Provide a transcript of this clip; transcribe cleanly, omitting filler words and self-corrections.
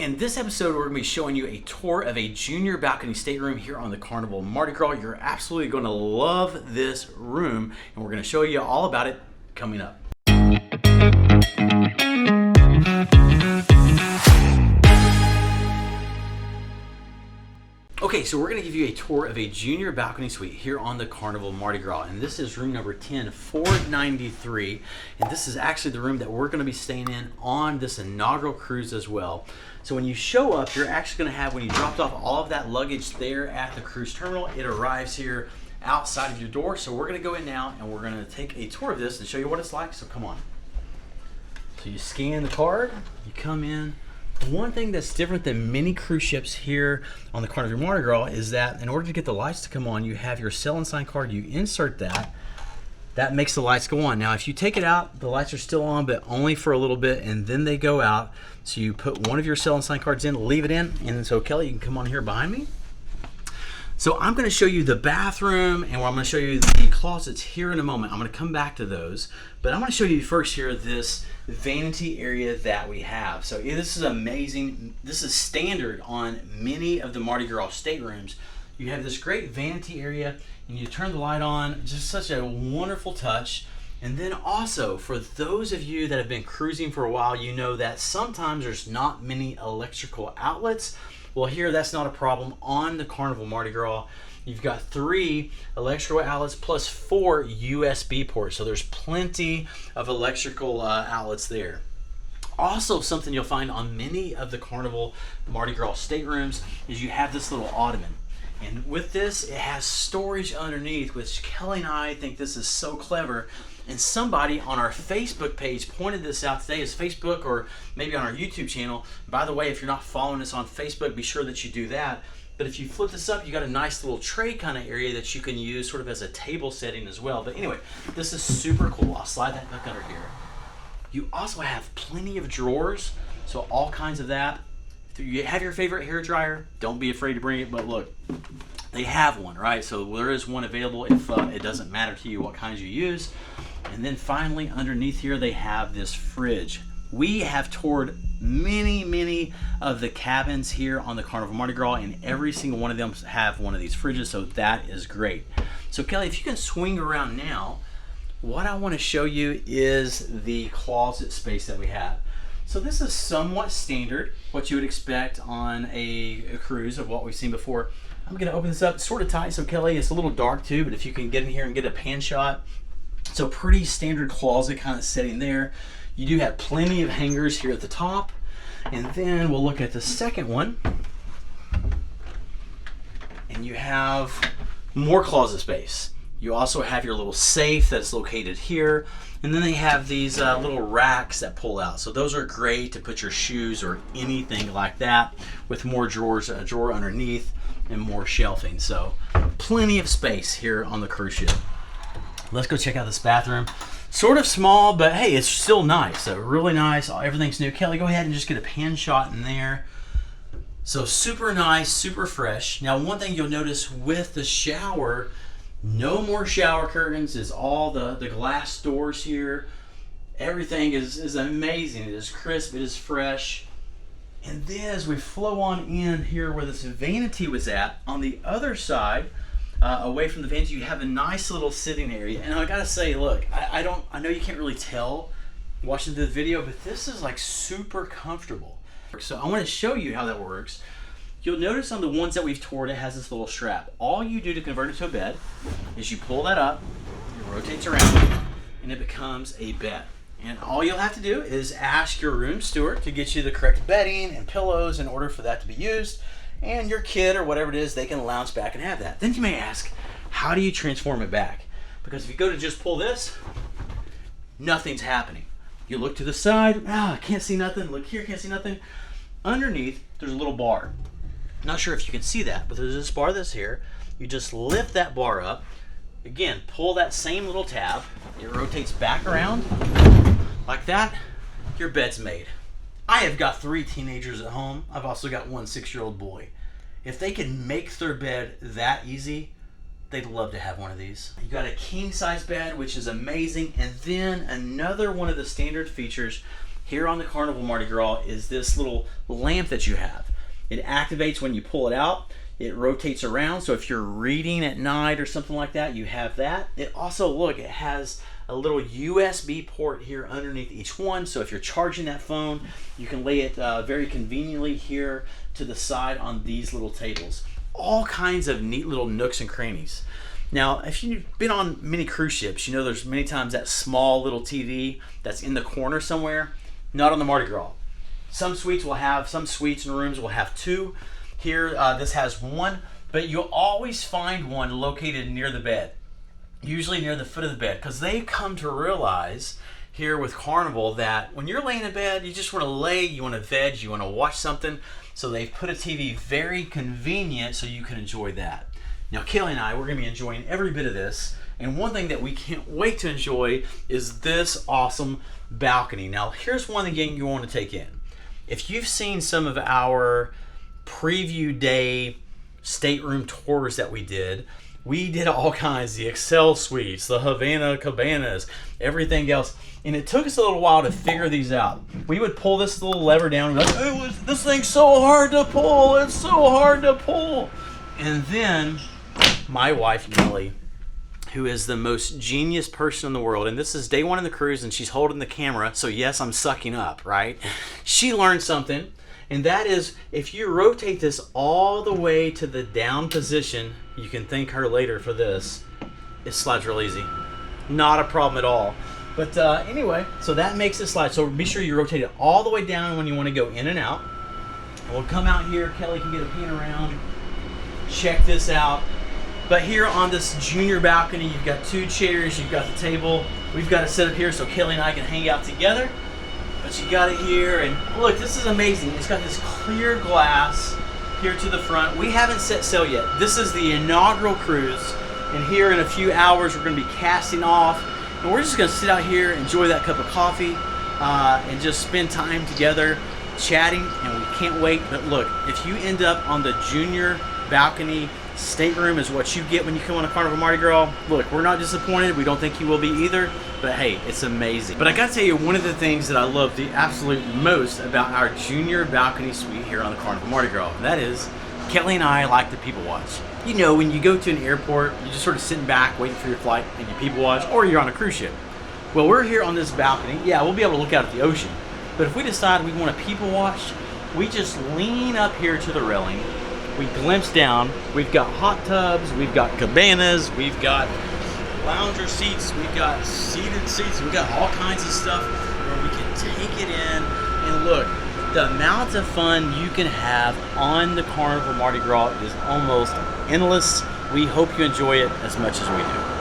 In this episode, we're going to be showing you a tour of a junior balcony stateroom here on the Carnival Mardi Gras. You're absolutely going to love this room, and we're going to show you all about it coming up. Okay, so we're going to give you a tour of a junior balcony suite here on the Carnival Mardi Gras, and this is room number 10493, and this is actually the room that we're going to be staying in on this inaugural cruise as well. So when you show up, you're actually going to have, when you dropped off all of that luggage there at the cruise terminal, it arrives here outside of your door. So we're going to go in now and we're going to take a tour of this and show you what it's like, so come on. So you scan the card, you come in. One thing that's different than many cruise ships here on the Carnival Mardi Gras is that in order to get the lights to come on, you have your sell and sign card, you insert that. That makes the lights go on. Now, if you take it out, the lights are still on, but only for a little bit, and then they go out. So you put one of your sell and sign cards in, leave it in, and so Kelly, you can come on here behind me. So I'm going to show you the bathroom, and I'm going to show you the closets here in a moment. I'm going to come back to those, but I'm going to show you first here this vanity area that we have. So this is amazing. This is standard on many of the Mardi Gras staterooms. You have this great vanity area, and you turn the light on. Just such a wonderful touch. And then also, for those of you that have been cruising for a while, you know that sometimes there's not many electrical outlets. Well, here that's not a problem. On the Carnival Mardi Gras, you've got 3 electrical outlets plus 4 USB ports. So there's plenty of electrical outlets there. Also, something you'll find on many of the Carnival Mardi Gras staterooms is you have this little ottoman. And with this, it has storage underneath, which Kelly and I think this is so clever. And somebody on our Facebook page pointed this out today. It's Facebook or maybe on our YouTube channel. By the way, if you're not following us on Facebook, be sure that you do that. But if you flip this up, you got a nice little tray kind of area that you can use sort of as a table setting as well. But anyway, this is super cool. I'll slide that back under here. You also have plenty of drawers, so all kinds of that. If you have your favorite hair dryer, don't be afraid to bring it, but look, they have one, right? So there is one available if it doesn't matter to you what kinds you use. And then finally, underneath here, they have this fridge. We have toured many of the cabins here on the Carnival Mardi Gras, and every single one of them have one of these fridges, so that is great. So Kelly, if you can swing around now, what I want to show you is the closet space that we have. So this is somewhat standard, what you would expect on a cruise of what we've seen before. I'm going to open this up, sort of tight, so Kelly, it's a little dark too, but if you can get in here and get a pan shot. So pretty standard closet kind of setting there. You do have plenty of hangers here at the top. And then we'll look at the second one. And you have more closet space. You also have your little safe that's located here. And then they have these little racks that pull out. So those are great to put your shoes or anything like that, with more drawers, a drawer underneath, and more shelving. So plenty of space here on the cruise ship. Let's go check out this bathroom. Sort of small, but hey, it's still nice. So really nice. Everything's new. Kelly, go ahead and just get a pan shot in there. So super nice, super fresh. Now, one thing you'll notice with the shower, no more shower curtains. Is all the glass doors here. Everything is amazing. It is crisp. It is fresh. And then as we flow on in here where this vanity was at, on the other side, away from the vanity, you have a nice little sitting area. And I gotta say, look, I know you can't really tell watching the video, but this is like super comfortable. So I want to show you how that works. You'll notice on the ones that we've toured, it has this little strap. All you do to convert it to a bed is you pull that up, it rotates around, and it becomes a bed. And all you'll have to do is ask your room steward to get you the correct bedding and pillows in order for that to be used. And your kid or whatever it is, they can lounge back and have that. Then you may ask, how do you transform it back? Because if you go to just pull this, nothing's happening. You look to the side, I can't see nothing. Look here, can't see nothing. Underneath, there's a little bar. Not sure if you can see that, but there's this bar that's here. You just lift that bar up. Again, pull that same little tab. It rotates back around like that. Your bed's made. I have got 3 teenagers at home. I've also got 1 6-year-old boy. If they can make their bed that easy, they'd love to have one of these. You got a king size bed, which is amazing. And then another one of the standard features here on the Carnival Mardi Gras is this little lamp that you have. It activates when you pull it out. It rotates around, so if you're reading at night or something like that, you have that. It also, look, it has a little USB port here underneath each one, so if you're charging that phone, you can lay it very conveniently here to the side on these little tables. All kinds of neat little nooks and crannies. Now, if you've been on many cruise ships, you know there's many times that small little TV that's in the corner somewhere. Not on the Mardi Gras. Some suites and rooms will have two. Here, this has one, but you'll always find one located near the bed, usually near the foot of the bed, because they come to realize here with Carnival that when you're laying in bed, you just want to lay, you want to veg, you want to watch something. So they've put a TV very convenient so you can enjoy that. Now, Kelly and I, we're going to be enjoying every bit of this. And one thing that we can't wait to enjoy is this awesome balcony. Now, here's one thing you want to take in. If you've seen some of our preview day stateroom tours that we did all kinds, the Excel suites, the Havana cabanas, everything else. And it took us a little while to figure these out. We would pull this little lever down and be like, this thing's so hard to pull, it's so hard to pull. And then my wife, Kelly, who is the most genius person in the world, and this is day one in the cruise and she's holding the camera, so yes, I'm sucking up, right? She learned something, and that is if you rotate this all the way to the down position, you can thank her later for this, it slides real easy. Not a problem at all. But anyway, so that makes it slide. So be sure you rotate it all the way down when you want to go in and out. We'll come out here, Kelly can get a pan around, check this out. But here on this junior balcony, you've got two chairs, you've got the table. We've got it set up here so Kelly and I can hang out together. But you got it here, and look, this is amazing. It's got this clear glass here to the front. We haven't set sail yet. This is the inaugural cruise, and here in a few hours we're going to be casting off, and we're just going to sit out here, enjoy that cup of coffee, and just spend time together chatting, and we can't wait. But look, if you end up on the junior balcony, stateroom is what you get when you come on a Carnival Mardi Gras. Look, we're not disappointed. We don't think you will be either. But hey, it's amazing. But I gotta tell you, one of the things that I love the absolute most about our junior balcony suite here on the Carnival Mardi Gras, that is, Kelly and I like to people watch. You know, when you go to an airport, you're just sort of sitting back, waiting for your flight, and you people watch, or you're on a cruise ship. Well, we're here on this balcony. Yeah, we'll be able to look out at the ocean. But if we decide we want to people watch, we just lean up here to the railing. We glimpse down. We've got hot tubs, we've got cabanas, we've got lounger seats, we've got seated seats, we've got all kinds of stuff where we can take it in. And look, the amount of fun you can have on the Carnival Mardi Gras is almost endless. We hope you enjoy it as much as we do.